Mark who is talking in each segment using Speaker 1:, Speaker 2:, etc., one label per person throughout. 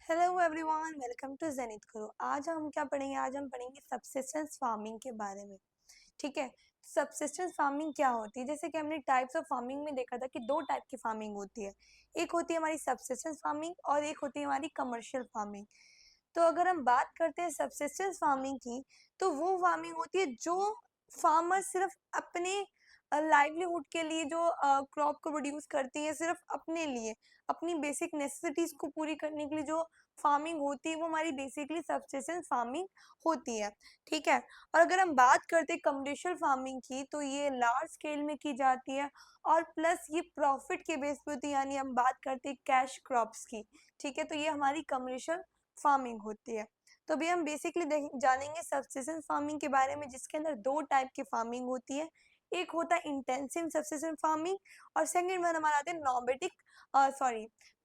Speaker 1: Hello everyone, welcome to Zenith करो। आज हम क्या पढ़ेंगे? आज हम पढ़ेंगे सबसिस्टेंस फार्मिंग के बारे में। ठीक है, सबसिस्टेंस फार्मिंग क्या होती है? जैसे कि हमने टाइप्स ऑफ फार्मिंग में देखा था कि दो टाइप की फार्मिंग होती है। एक होती है हमारी सबसिस्टेंस फार्मिंग और एक होती है हमारी कमर्शियल फार्मिंग। तो अगर हम बात करते हैं सबसिस्टेंस फार्मिंग की, तो वो फार्मिंग होती है जो फार्मर सिर्फ अपने लाइवलीहुड के लिए जो क्रॉप को प्रोड्यूस करती है, सिर्फ अपने लिए, अपनी बेसिक नेसेसिटीज को पूरी करने के लिए जो फार्मिंग होती है वो हमारी बेसिकली सबसिस्टेंस फार्मिंग होती है। ठीक है, और अगर हम बात करते हैं कमर्शियल फार्मिंग की, तो ये लार्ज स्केल में की जाती है और प्लस ये प्रॉफिट के बेस पे होती है, यानी हम बात करते हैं कैश क्रॉप्स की। ठीक है, तो ये हमारी कमर्शियल फार्मिंग होती है। तो अभी हम बेसिकली जानेंगे सबसिस्टेंस फार्मिंग के बारे में, जिसके अंदर दो टाइप की फार्मिंग होती है। एक होता है इंटेंसिव सबसिस्टेंस फार्मिंग और सेकंड वन हमारा आता है नॉमेडिक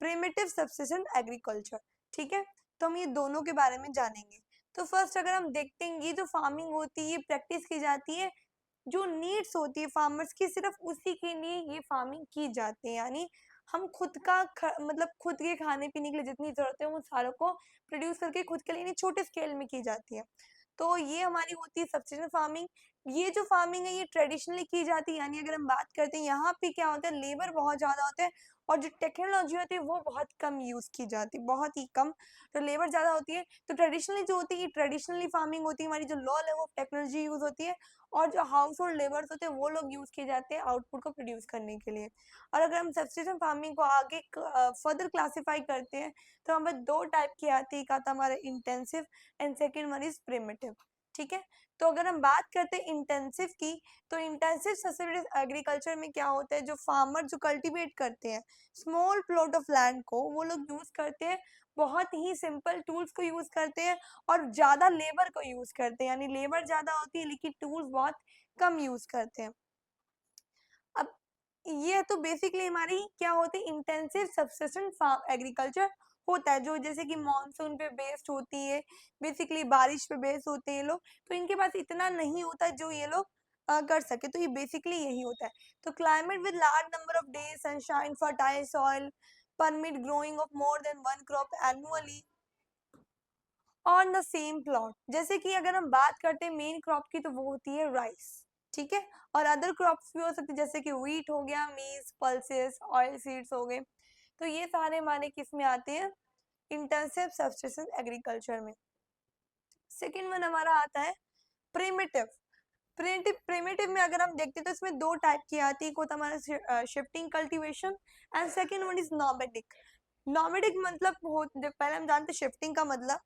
Speaker 1: प्रिमिटिव सबसिस्टेंस एग्रीकल्चर। ठीक है, तो हम ये दोनों के बारे में जानेंगे। तो फर्स्ट अगर हम देखते हैं, ये जो फार्मिंग होती है ये प्रैक्टिस की जाती है, जो नीड्स होती है फार्मर्स की, सिर्फ उसी के लिए ये फार्मिंग की जाती है। यानी हम खुद का मतलब खुद के खाने पीने के लिए जितनी जरूरत है वो सारों को प्रोड्यूस करके खुद के लिए छोटे स्केल में की जाती है। तो ये हमारी होती है सब्सिस्टेंस फार्मिंग। ये जो फार्मिंग है ये ट्रेडिशनली की जाती है, यानी अगर हम बात करते हैं यहाँ पे क्या होता है, लेबर बहुत ज्यादा होता है और जो टेक्नोलॉजी होती है वो बहुत कम यूज की जाती है, बहुत ही कम। तो लेबर ज्यादा होती है, तो ट्रेडिशनली जो होती है ट्रेडिशनली फार्मिंग होती है हमारी, जो लॉ है वो टेक्नोलॉजी यूज होती है और जो हाउस होल्ड लेबर्स होते हैं वो लोग यूज किए जाते हैं आउटपुट को प्रोड्यूस करने के लिए। और अगर हम सब्सिस्टेंस फार्मिंग को आगे फर्दर क्लासिफाई करते हैं, तो हमें दो टाइप की आती है, एक आता हमारा intensive and second one is primitive. ठीक है, तो अगर हम बात करते हैं इंटेंसिव की, तो इंटेंसिव सस्टेनेबल एग्रीकल्चर में क्या होता है, जो फार्मर जो कल्टीवेट करते हैं स्मॉल प्लॉट ऑफ लैंड को, वो लोग यूज करते हैं, बहुत ही सिंपल टूल्स को यूज करते हैं और ज्यादा लेबर को यूज करते हैं, यानी लेबर ज्यादा होती है लेकिन टूल्स बहुत कम यूज करते हैं। अब ये तो बेसिकली हमारी क्या होती है, इंटेंसिव सब्सिस्टेंस एग्रीकल्चर होता है, जो जैसे कि मॉनसून पे बेस्ड होती है, बेसिकली बारिश पे बेस्ड होते हैं लोग, तो इनके पास इतना नहीं होता जो ये लोग कर सके, तो ये बेसिकली यही होता है। तो climate with large number of days sunshine fertile soil permit growing of more than one crop annually on the same plot. जैसे कि अगर हम बात करते हैं मेन क्रॉप की, तो वो होती है राइस। ठीक है, और अदर क्रॉप्स भी हो सकते हैं, जैसे कि व्हीट हो गया, मीज, पल्सेस, ऑयल सीड्स हो गए। तो ये सारे हमारे किस में आते हैं, इंटेंसिव सब्सिस्टेंस एग्रीकल्चर में। सेकेंड वन हमारा आता है प्रिमिटिव। प्रिमिटिव में अगर हम देखते हैं तो इसमें दो टाइप की आती है, एक होता है हमारा shifting cultivation and second one is nomadic. Nomadic मतलब पहले हम जानते हैं शिफ्टिंग का मतलब।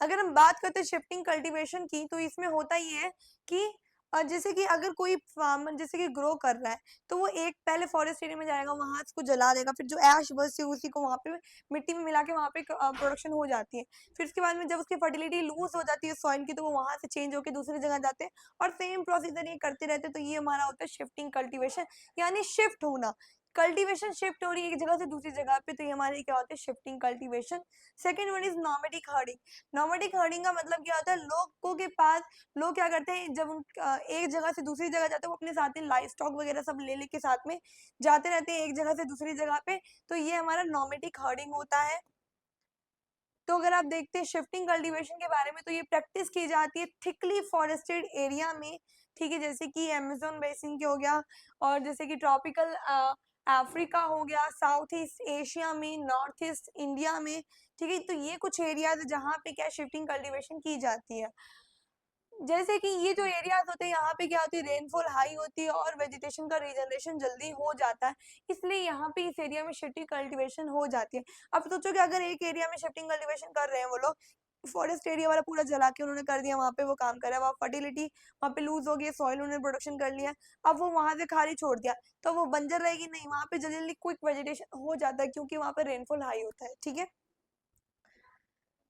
Speaker 1: अगर हम बात करते हैं शिफ्टिंग कल्टीवेशन की, तो इसमें होता ये है कि जैसे कि अगर कोई फार्मर जैसे कि ग्रो कर रहा है, तो वो एक पहले फॉरेस्ट एरिया में जाएगा, वहां उसको जला देगा, फिर जो ऐश बस उसी को वहां पे मिट्टी में मिला के वहां पे प्रोडक्शन हो जाती है। फिर उसके बाद में जब उसकी फर्टिलिटी लूज हो जाती है सॉइल की, तो वो वहां से चेंज होकर दूसरी जगह जाते हैं और सेम प्रोसीजर ये करते रहते हैं। तो ये हमारा होता है शिफ्टिंग कल्टीवेशन, यानी शिफ्ट होना। कल्टीवेशन शिफ्ट हो रही है एक जगह से दूसरी जगह पे, तो ये हमारी क्या होता है, shifting cultivation. Second one is nomadic herding. Nomadic herding का मतलब क्या होता है, लोगों के पास लोग क्या करते हैं, जब एक जगह से दूसरी जगह जाते हैं, वो अपने साथ में लाइव स्टॉक वगैरह सब ले लेके साथ में जाते रहते हैं एक जगह से दूसरी जगह पे। तो ये हमारा नॉमेडिक हर्डिंग होता है। तो अगर आप देखते हैं शिफ्टिंग कल्टीवेशन के बारे में, तो ये प्रैक्टिस की जाती है थिकली फॉरेस्टेड एरिया में। ठीक है, जैसे कि अमेजोन बेसिन के हो गया, और जैसे कि ट्रॉपिकल अफ्रीका हो गया, साउथ ईस्ट एशिया में, नॉर्थ ईस्ट इंडिया में। ठीक है, तो ये कुछ एरियाज जहाँ पे क्या शिफ्टिंग कल्टीवेशन की जाती है। जैसे कि ये जो एरियाज होते हैं यहाँ पे क्या होती है, रेनफॉल हाई होती है और वेजिटेशन का रीजनरेशन जल्दी हो जाता है, इसलिए यहाँ पे इस एरिया में शिफ्टिंग कल्टीवेशन हो जाती है। अब सोचो कि अगर एक एरिया में शिफ्टिंग कल्टीवेशन कर रहे हैं वो लोग, फॉरेस्ट एरिया वाला पूरा जला के उन्होंने कर दिया, वहां पे वो काम कर रहा है, वहाँ फर्टिलिटी वहाँ पे लूज हो गई, सॉइल उन्होंने प्रोडक्शन कर लिया, अब वो वहां से खाली छोड़ दिया, तो वो बंजर रहेगी नहीं, वहां पे जल्दी जल्दी क्विक वेजिटेशन हो जाता है क्योंकि वहां पे रेनफॉल हाई होता है। ठीक है,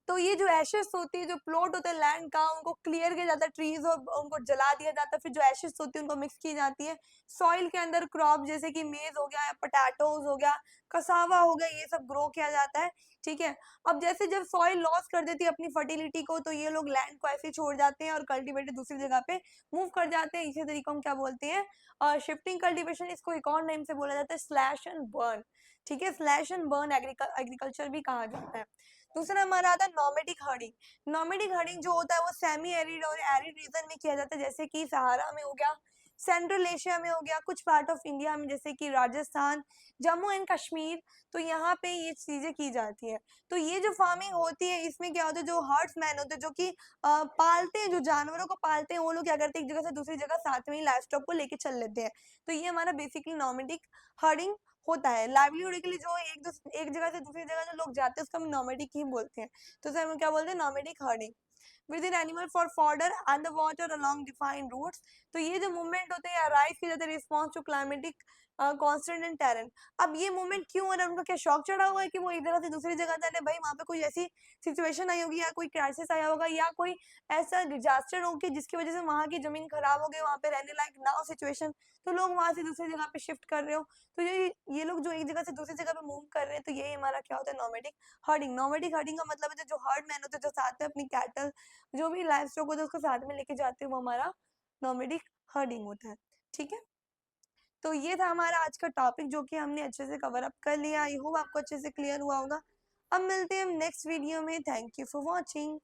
Speaker 1: तो ये जो एशेस होती है, जो प्लॉट होता है लैंड का, उनको क्लियर किया जाता है ट्रीज और उनको जला दिया जाता है, फिर जो एशेस होती है उनको मिक्स की जाती है सॉइल के अंदर, क्रॉप जैसे कि मेज हो गया, पोटैटोज हो गया, कसावा हो गया, ये सब ग्रो किया जाता है। ठीक है, अब जैसे जब सॉइल लॉस कर देती है अपनी फर्टिलिटी को, तो ये लोग लैंड को ऐसे छोड़ जाते हैं और कल्टीवेटेड दूसरी जगह पे मूव कर जाते हैं। इसी तरीके हम क्या बोलते हैं, शिफ्टिंग कल्टीवेशन। इसको एक और नेम से बोला जाता है स्लैश एंड बर्न। ठीक है, स्लैश एंड बर्न एग्रीकल्चर भी कहा जाता है। दूसरा हमारा आता है नॉमेडिक हर्डिंग। नॉमेडिक हर्डिंग जो होता है वो सेमी एरिड और एरिड रीजन में किया जाता है, जैसे कि सहारा में हो गया, सेंट्रल एशिया में हो गया, कुछ पार्ट ऑफ इंडिया में जैसे कि राजस्थान, जम्मू एंड कश्मीर, तो यहाँ पे ये चीजें की जाती है। तो ये जो फार्मिंग होती है इसमें क्या होता है, जो हर्ड्समैन होते हैं जो कि पालते हैं, जो जानवरों को पालते हैं, वो लोग क्या करते हैं एक जगह से दूसरी जगह साथ में ही लाइवस्टॉक को लेके चल लेते हैं। तो ये हमारा बेसिकली नॉमेडिक हर्डिंग होता है। लाइवलीहुड के लिए जो एक जगह से दूसरी जगह जो लोग जाते हैं उसको हम नॉमेडिक ही बोलते हैं। तो सर हम क्या बोलते हैं, nomadic herding. With in animal for fodder and the water along defined routes. तो ये जो मूवमेंट होते हैं अराइज किए जाते हैं response to climatic constant and terrain. अब ये मूवमेंट क्यों हो रहा है, उनको क्या शौक चढ़ा हुआ है कि वो एक जगह से दूसरी जगह जा रहे हैं? भाई वहां पे कोई ऐसी सिचुएशन आई होगी या कोई क्राइसिस आया होगा या कोई ऐसा डिजास्टर होगी जिसकी वजह से वहां की जमीन खराब हो गई, वहां पे रहने लायक ना हो सिचुएशन, तो लोग वहां से दूसरी जगह पे शिफ्ट कर रहे हो। तो ये लोग जो एक जगह से दूसरी जगह पे मूव कर रहे हैं, तो यही हमारा क्या होता है, नॉमेडिक हर्डिंग। नॉमेडिक हर्डिंग का मतलब है जो हर्ड मैन होते हैं जो साथ में अपनी कैटल जो भी लाइफ स्टॉक होता है उसको साथ में लेके जाते हैं, वो हमारा नॉमेडिक हर्डिंग होता है। ठीक है, तो ये था हमारा आज का टॉपिक जो कि हमने अच्छे से कवर अप कर लिया। आई होप आपको अच्छे से क्लियर हुआ होगा। अब मिलते हैं नेक्स्ट वीडियो में। Thank you for watching.